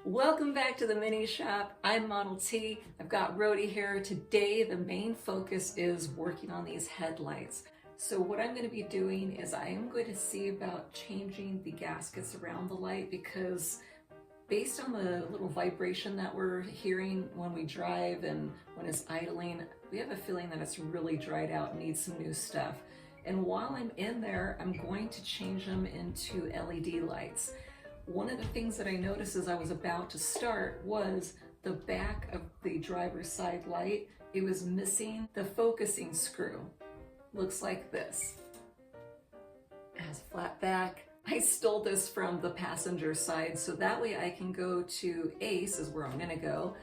Welcome back to the mini shop. I'm Model T. I've got Roadie here. Today the main focus is working on these headlights. So what I'm going to be doing is I am going to see about changing the gaskets around the light, because based on the little vibration that we're hearing when we drive and when it's idling, we have a feeling that it's really dried out and needs some new stuff. And while I'm in there, I'm going to change them into LED lights. One of the things that I noticed as I was about to start was the back of the driver's side light. It was missing the focusing screw. Looks like this. It has a flat back. I stole this from the passenger side, so that way I can go to Ace, is where I'm gonna go.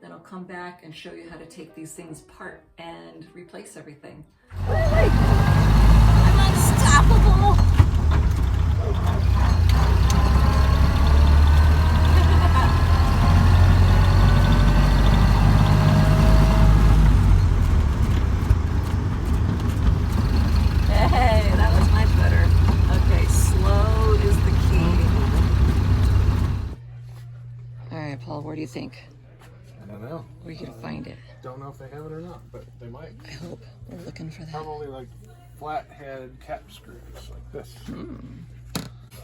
Then I'll come back and show you how to take these things apart and replace everything. I'm unstoppable! Paul, where do you think? I don't know. Where are you gonna find it? Don't know if they have it or not, but they might. I hope. We're looking for that. Probably like flathead cap screws like this.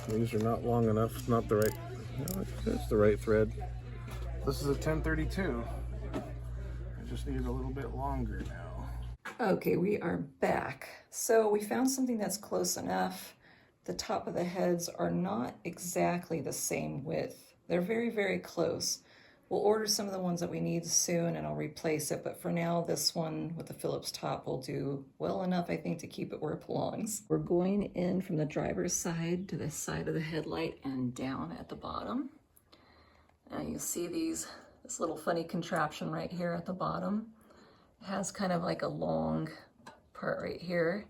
These are not long enough. Not the right. No, it's the right thread. This is a 1032. I just need a little bit longer now. Okay, we are back. So we found something that's close enough. The top of the heads are not exactly the same width. They're very, very close. We'll order some of the ones that we need soon and I'll replace it, but for now, this one with the Phillips top will do well enough, I think, to keep it where it belongs. We're going in from the driver's side to the side of the headlight and down at the bottom. Now you see this little funny contraption right here at the bottom. It has kind of like a long part right here.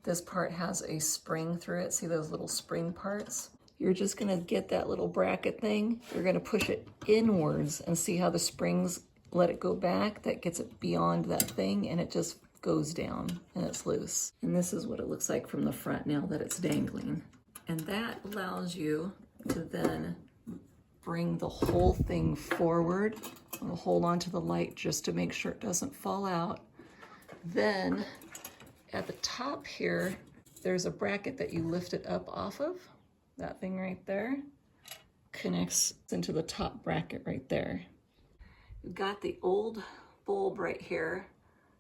This part has a spring through it. See those little spring parts? You're just gonna get that little bracket thing. You're gonna push it inwards and see how the springs let it go back. That gets it beyond that thing and it just goes down and it's loose. And this is what it looks like from the front now that it's dangling. And that allows you to then bring the whole thing forward. I'll hold on to the light just to make sure it doesn't fall out. Then at the top here, there's a bracket that you lift it up off of. That thing right there connects into the top bracket right there. We've got the old bulb right here.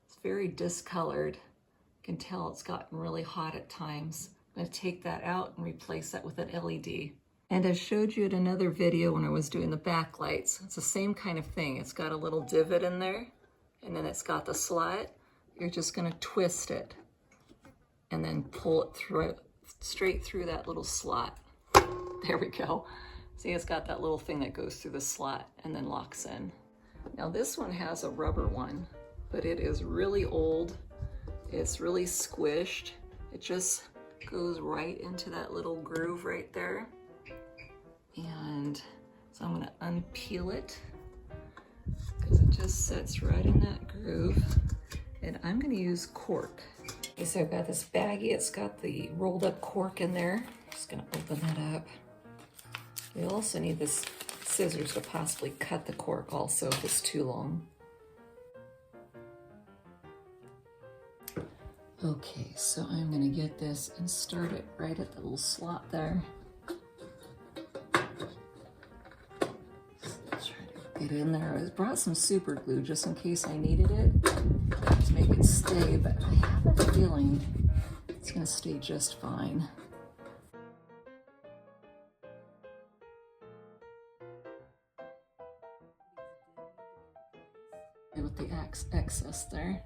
It's very discolored. You can tell it's gotten really hot at times. I'm gonna take that out and replace that with an LED. And I showed you in another video when I was doing the backlights. It's the same kind of thing. It's got a little divot in there and then it's got the slot. You're just gonna twist it and then pull it through, straight through that little slot. There we go. See, it's got that little thing that goes through the slot and then locks in. Now this one has a rubber one, but it is really old. It's really squished. It just goes right into that little groove right there. And so I'm gonna unpeel it because it just sits right in that groove. And I'm gonna use cork. Okay, so I've got this baggie. It's got the rolled up cork in there. Just gonna open that up. We also need this scissors to possibly cut the cork also if it's too long. Okay, so I'm gonna get this and start it right at the little slot there. Let's try to get in there. I brought some super glue just in case I needed it to make it stay, but I have a feeling it's gonna stay just fine. With the excess there.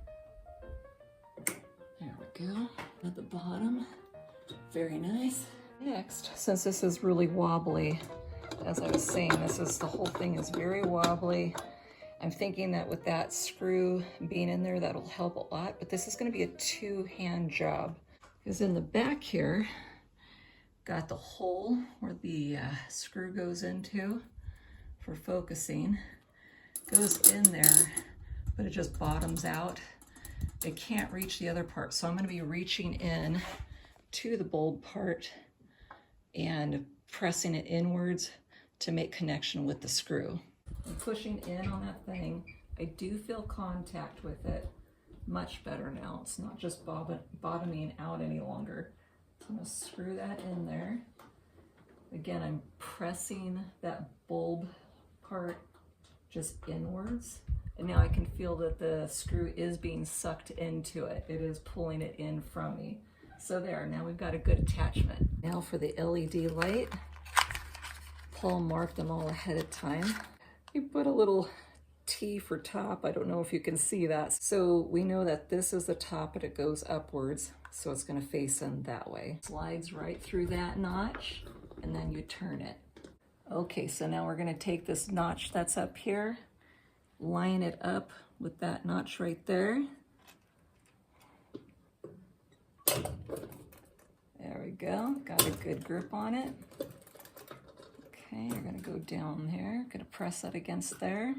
There we go. At the bottom. Very nice. Next, since this is really wobbly, as I was saying, the whole thing is very wobbly. I'm thinking that with that screw being in there, that'll help a lot, but this is gonna be a two-hand job. Because in the back here, got the hole where the screw goes into for focusing. Goes in there, but it just bottoms out. It can't reach the other part. So I'm gonna be reaching in to the bulb part and pressing it inwards to make connection with the screw. I'm pushing in on that thing. I do feel contact with it much better now. It's not just bottoming out any longer. So I'm going to screw that in there. Again, I'm pressing that bulb part just inwards. And now I can feel that the screw is being sucked into it. It is pulling it in from me. So there, now we've got a good attachment. Now for the LED light. Paul marked them all ahead of time. He put a little T for top. I don't know if you can see that. So we know that this is the top and it goes upwards. So it's gonna face in that way. Slides right through that notch and then you turn it. Okay, so now we're gonna take this notch that's up here, line it up with that notch right there. There we go, got a good grip on it. Okay, you're gonna go down there, gonna press that against there.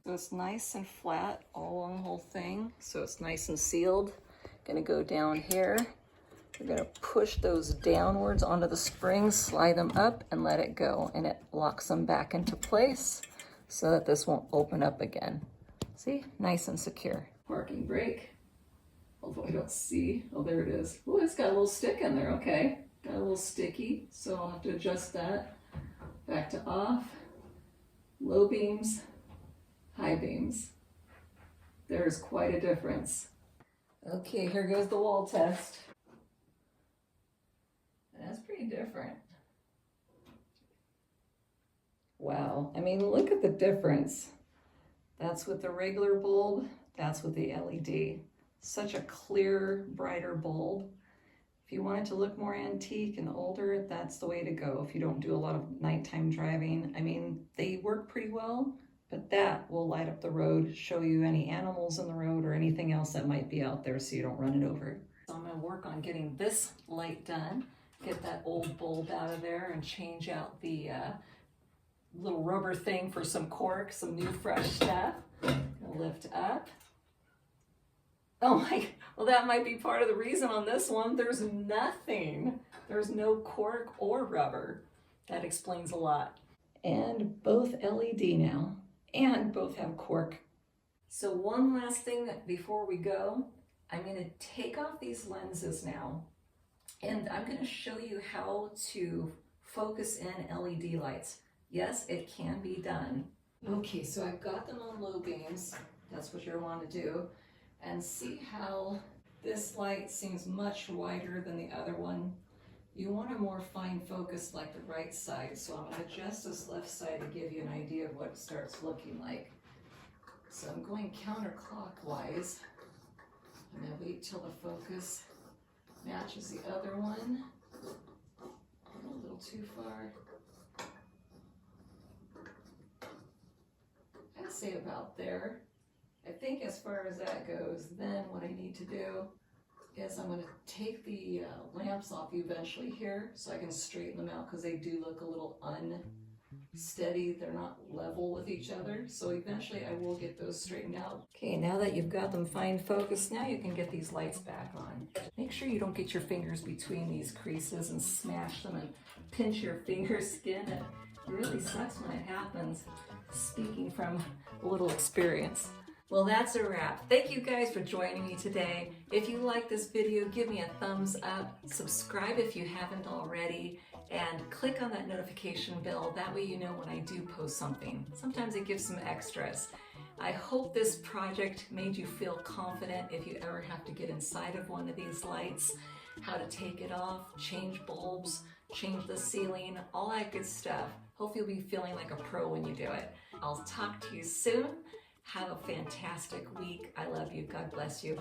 So it's nice and flat all along the whole thing, so it's nice and sealed. Gonna go down here. We're gonna push those downwards onto the springs, slide them up and let it go, and it locks them back into place so that this won't open up again. See, nice and secure. Parking brake, although I don't see, oh there it is. Oh, it's got a little stick in there, okay. Got a little sticky, so I'll have to adjust that. Back to off, low beams, high beams. There's quite a difference. Okay, here goes the wall test. And that's pretty different. Wow, I mean, look at the difference. That's with the regular bulb, that's with the LED. Such a clear, brighter bulb. If you want it to look more antique and older, that's the way to go if you don't do a lot of nighttime driving. I mean, they work pretty well, but that will light up the road, show you any animals in the road or anything else that might be out there so you don't run it over. So I'm gonna work on getting this light done, get that old bulb out of there and change out the little rubber thing for some cork, some new fresh stuff. Gonna lift up. Oh my, well that might be part of the reason on this one. There's nothing. There's no cork or rubber. That explains a lot. And both LED now, and both have cork. So one last thing before we go, I'm gonna take off these lenses now, and I'm gonna show you how to focus in LED lights. Yes, it can be done. Okay, so I've got them on low beams. That's what you want to do. And see how this light seems much wider than the other one. You want a more fine focus like the right side, so I'm going to adjust this left side to give you an idea of what it starts looking like. So I'm going counterclockwise. I'm going to wait till the focus matches the other one. A little too far. I'd say about there. I think as far as that goes, then what I need to do is I'm going to take the lamps off eventually here so I can straighten them out because they do look a little unsteady. They're not level with each other. So eventually I will get those straightened out. Okay, now that you've got them fine focused, now you can get these lights back on. Make sure you don't get your fingers between these creases and smash them and pinch your finger skin. It really sucks when it happens, speaking from a little experience. Well, that's a wrap. Thank you guys for joining me today. If you like this video, give me a thumbs up, subscribe if you haven't already, and click on that notification bell. That way you know when I do post something. Sometimes it gives some extras. I hope this project made you feel confident if you ever have to get inside of one of these lights, how to take it off, change bulbs, change the ceiling, all that good stuff. Hope you'll be feeling like a pro when you do it. I'll talk to you soon. Have a fantastic week. I love you. God bless you.